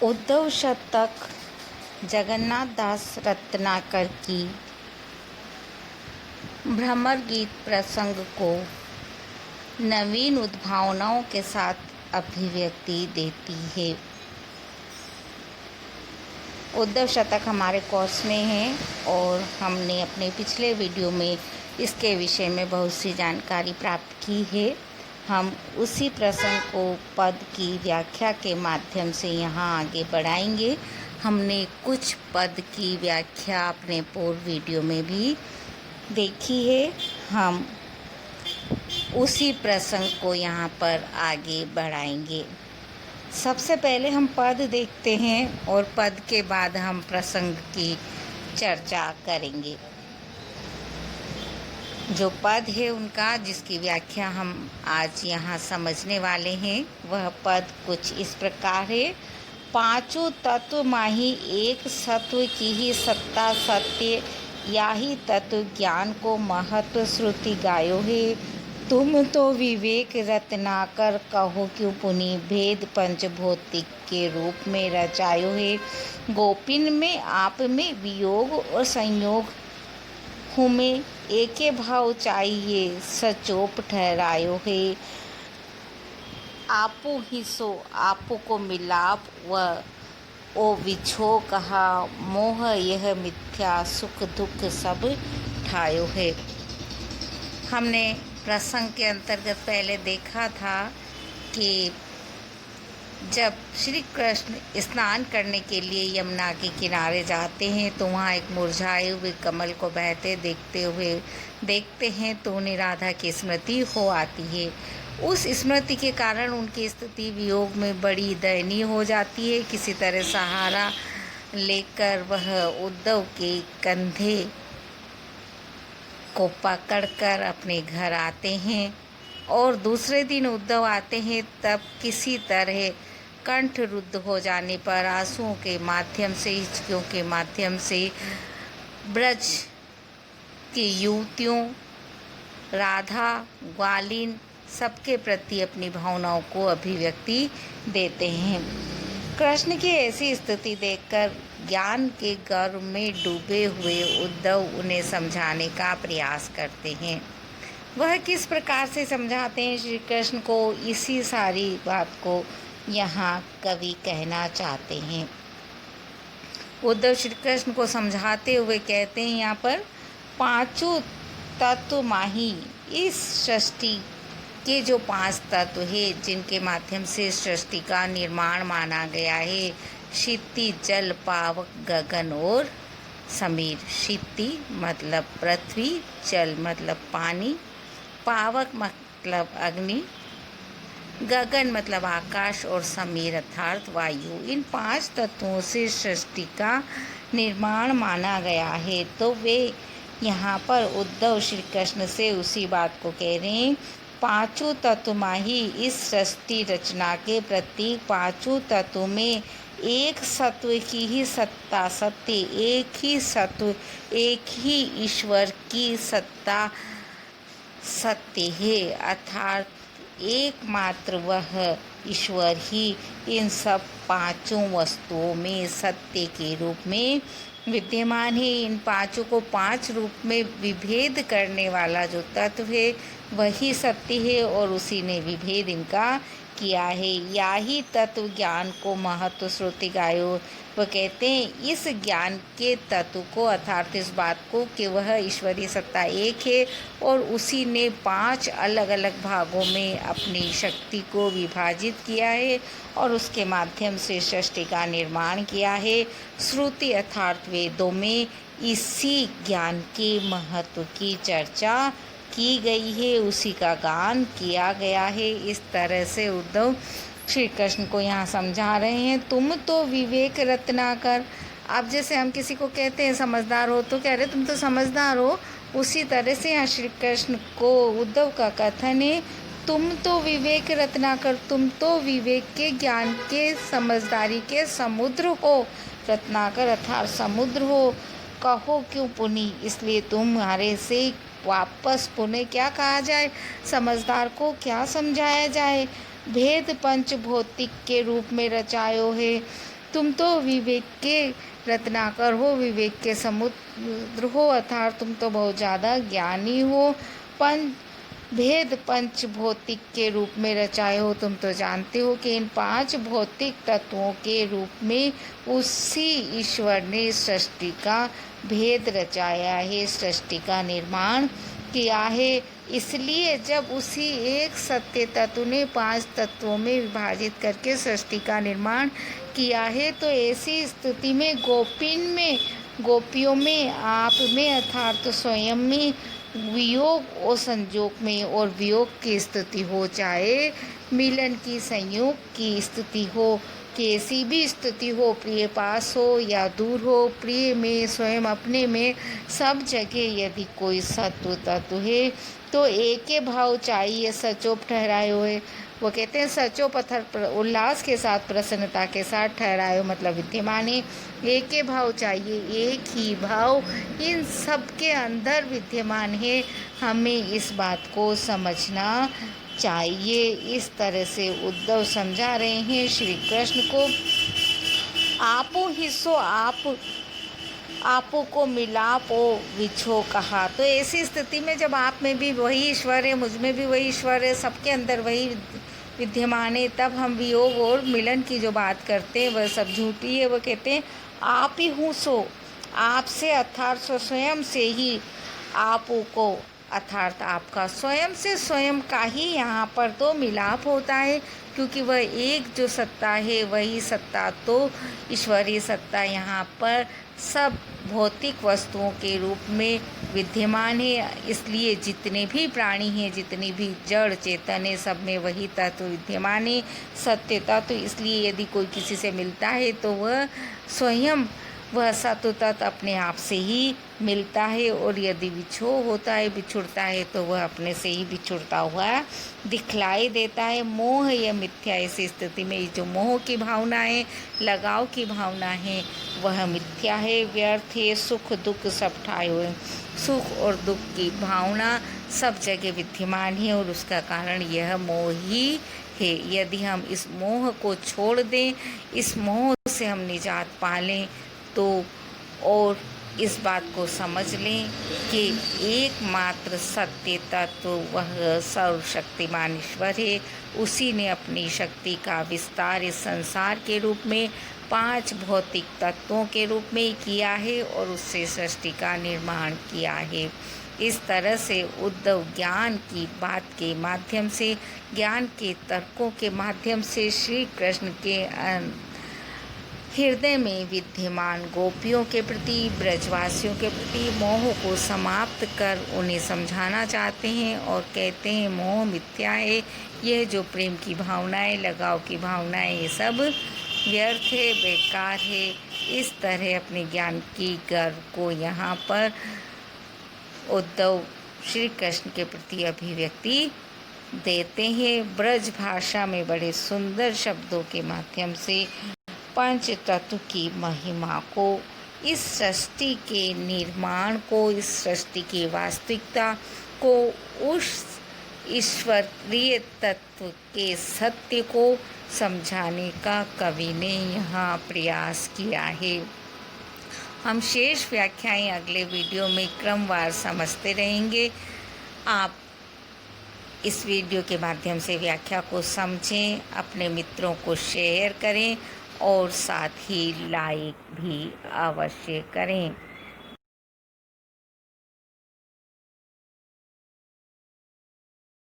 उद्धव शतक जगन्नाथ दास रत्नाकर की भ्रमर गीत प्रसंग को नवीन उद्भावनाओं के साथ अभिव्यक्ति देती है। उद्धव शतक हमारे कोर्स में है और हमने अपने पिछले वीडियो में इसके विषय में बहुत सी जानकारी प्राप्त की है। हम उसी प्रसंग को पद की व्याख्या के माध्यम से यहाँ आगे बढ़ाएंगे। हमने कुछ पद की व्याख्या अपने पूर्व वीडियो में भी देखी है। हम उसी प्रसंग को यहाँ पर आगे बढ़ाएंगे। सबसे पहले हम पद देखते हैं और पद के बाद हम प्रसंग की चर्चा करेंगे। जो पद है उनका, जिसकी व्याख्या हम आज यहाँ समझने वाले हैं, वह पद कुछ इस प्रकार है। पांचों तत्व माही एक सत्व की ही सत्ता सत्य, याही तत्व ज्ञान को महत्व श्रुति गायो है। तुम तो विवेक रत्नाकर कहो क्यों पुनि, भेद पंचभौतिक के रूप में रचायो है। गोपिन में आप में वियोग और संयोग हमें एके भाव चाहिए, सचोप ठहरायो है। आपो ही सो आपो को मिलाप व ओ विछो कहा, मोह यह मिथ्या सुख दुख सब ठायो है। हमने प्रसंग के अंतर्गत पहले देखा था कि जब श्री कृष्ण स्नान करने के लिए यमुना के किनारे जाते हैं तो वहाँ एक मुरझाए हुए कमल को बहते देखते हैं तो उन्हें राधा की स्मृति हो आती है। उस स्मृति के कारण उनकी स्थिति वियोग में बड़ी दयनीय हो जाती है। किसी तरह सहारा लेकर वह उद्धव के कंधे को पकड़कर अपने घर आते हैं और दूसरे दिन उद्धव आते हैं। तब किसी तरह कंठ रुद्ध हो जाने पर आंसुओं के माध्यम से, हिचकियों के माध्यम से ब्रज की युवतियों, राधा, ग्वालिन सबके प्रति अपनी भावनाओं को अभिव्यक्ति देते हैं। कृष्ण की ऐसी स्थिति देखकर ज्ञान के गर्व में डूबे हुए उद्धव उन्हें समझाने का प्रयास करते हैं। वह किस प्रकार से समझाते हैं श्री कृष्ण को, इसी सारी बात को यहाँ कवि कहना चाहते हैं। उद्धव श्री कृष्ण को समझाते हुए कहते हैं यहाँ पर, पांचों तत्व माही, इस सृष्टि के जो पांच तत्व है जिनके माध्यम से सृष्टि का निर्माण माना गया है, क्षिति, जल, पावक, गगन और समीर। क्षिति मतलब पृथ्वी, जल मतलब पानी, पावक मतलब अग्नि, गगन मतलब आकाश और समीर अर्थात वायु। इन पांच तत्वों से सृष्टि का निर्माण माना गया है। तो वे यहाँ पर उद्धव श्री कृष्ण से उसी बात को कह रहे हैं। पांचों तत्व माही, इस सृष्टि रचना के प्रतीक पांचों तत्व में एक सत्व की ही सत्ता सत्य, एक ही सत्व, एक ही ईश्वर की सत्ता सत्य है। अर्थात एकमात्र वह ईश्वर ही इन सब पांचों वस्तुओं में सत्य के रूप में विद्यमान है। इन पांचों को पांच रूप में विभेद करने वाला जो तत्व है वही सत्य है और उसी ने विभेद इनका किया है। याही तत्व ज्ञान को महत्व श्रुति गायो। वह कहते हैं इस ज्ञान के तत्व को, अर्थात इस बात को कि वह ईश्वरीय सत्ता एक है और उसी ने पांच अलग अलग भागों में अपनी शक्ति को विभाजित किया है और उसके माध्यम से सृष्टि का निर्माण किया है। श्रुति अर्थात वेदों में इसी ज्ञान के महत्व की चर्चा की गई है, उसी का गान किया गया है। इस तरह से उद्धव श्री कृष्ण को यहाँ समझा रहे हैं। तुम तो विवेक रत्नाकर। अब जैसे हम किसी को कहते हैं समझदार हो तो कह रहे तुम तो समझदार हो, उसी तरह से यहाँ श्री कृष्ण को उद्धव का कथन है, तुम तो विवेक रत्नाकर, तुम तो विवेक के, ज्ञान के, समझदारी के समुद्र हो। रत्नाकर अर्थात समुद्र हो। कहो क्यों पुनि, इसलिए तुम्हारे से वापस पुनः क्या कहा जाए, समझदार को क्या समझाया जाए। भेद पंच भौतिक के रूप में रचायो है। तुम तो विवेक के रत्नाकर हो, विवेक के समुद्र हो, अर्थात तुम तो बहुत ज़्यादा ज्ञानी हो। भेद पंच भौतिक के रूप में रचाए हो। तुम तो जानते हो कि इन 5 भौतिक तत्वों के रूप में उसी ईश्वर ने सृष्टि का भेद रचाया है, सृष्टि का निर्माण किया है। इसलिए जब उसी एक सत्य तत्व ने 5 तत्वों में विभाजित करके सृष्टि का निर्माण किया है, तो ऐसी स्थिति में गोपियों में, आप में अर्थात तो स्वयं में वियोग और संयोग में और वियोग की स्थिति हो, चाहे मिलन की संयोग की स्थिति हो, कैसी भी स्थिति हो, प्रिय पास हो या दूर हो, प्रिय में, स्वयं अपने में, सब जगह यदि कोई सत्व तत्व है तो एक ही भाव चाहिए, सचोप ठहराए हुए। वो कहते हैं सचोप अर्थात उल्लास के साथ, प्रसन्नता के साथ ठहराए हो, मतलब विद्यमान है। एक ही भाव चाहिए, एक ही भाव इन सब के अंदर विद्यमान है। हमें इस बात को समझना चाहिए। इस तरह से उद्धव समझा रहे हैं श्री कृष्ण को। आपो हिस्सो आपो को मिलाप ओ विछो कहा। तो ऐसी स्थिति में जब आप में भी वही ईश्वर है, मुझ में भी वही ईश्वर है, सबके अंदर वही विद्यमान है, तब हम वियोग और मिलन की जो बात करते हैं वह सब झूठी है। वह कहते हैं आप ही हूँ सो, आपसे अर्थात स्वयं से ही आपो को अर्थात आपका स्वयं से स्वयं का ही यहाँ पर तो मिलाप होता है, क्योंकि वह एक जो सत्ता है वही सत्ता तो ईश्वरीय सत्ता यहाँ पर सब भौतिक वस्तुओं के रूप में विद्यमान है। इसलिए जितने भी प्राणी हैं, जितनी भी जड़ चेतन है, सब में वही तत्व विद्यमान है, सत्य तत्व। इसलिए यदि कोई किसी से मिलता है तो वह स्वयं वह सत्व तत्व अपने आप से ही मिलता है, और यदि विछोह होता है, बिछुड़ता है, तो वह अपने से ही बिछुड़ता हुआ दिखलाई देता है। मोह या मिथ्या, ऐसी स्थिति में जो मोह की भावना है, लगाव की भावना है, वह मिथ्या है, व्यर्थ है। सुख दुख सब ठाए हुए, सुख और दुख की भावना सब जगह विद्यमान है, और उसका कारण यह मोह ही है। यदि हम इस मोह को छोड़ दें, इस मोह से हम निजात पा लें, तो और इस बात को समझ लें कि एकमात्र सत्य तत्व वह सर्वशक्तिमान ईश्वर है। उसी ने अपनी शक्ति का विस्तार इस संसार के रूप में 5 भौतिक तत्वों के रूप में किया है, और उससे सृष्टि का निर्माण किया है। इस तरह से उद्धव ज्ञान की बात के माध्यम से, ज्ञान के तर्कों के माध्यम से श्री कृष्ण के हृदय में विद्यमान गोपियों के प्रति, ब्रजवासियों के प्रति मोह को समाप्त कर उन्हें समझाना चाहते हैं, और कहते हैं मोह मिथ्या है। यह जो प्रेम की भावनाएं, लगाव की भावनाएं, ये सब व्यर्थ है, बेकार है। इस तरह अपने ज्ञान की गर्व को यहाँ पर उद्धव श्री कृष्ण के प्रति अभिव्यक्ति देते हैं। ब्रज भाषा में बड़े सुंदर शब्दों के माध्यम से पंच तत्व की महिमा को, इस सृष्टि के निर्माण को, इस सृष्टि की वास्तविकता को, उस ईश्वरीय तत्व के सत्य को समझाने का कवि ने यहाँ प्रयास किया है। हम शेष व्याख्याएं अगले वीडियो में क्रमवार समझते रहेंगे। आप इस वीडियो के माध्यम से व्याख्या को समझें, अपने मित्रों को शेयर करें, और साथ ही लाइक भी अवश्य करें।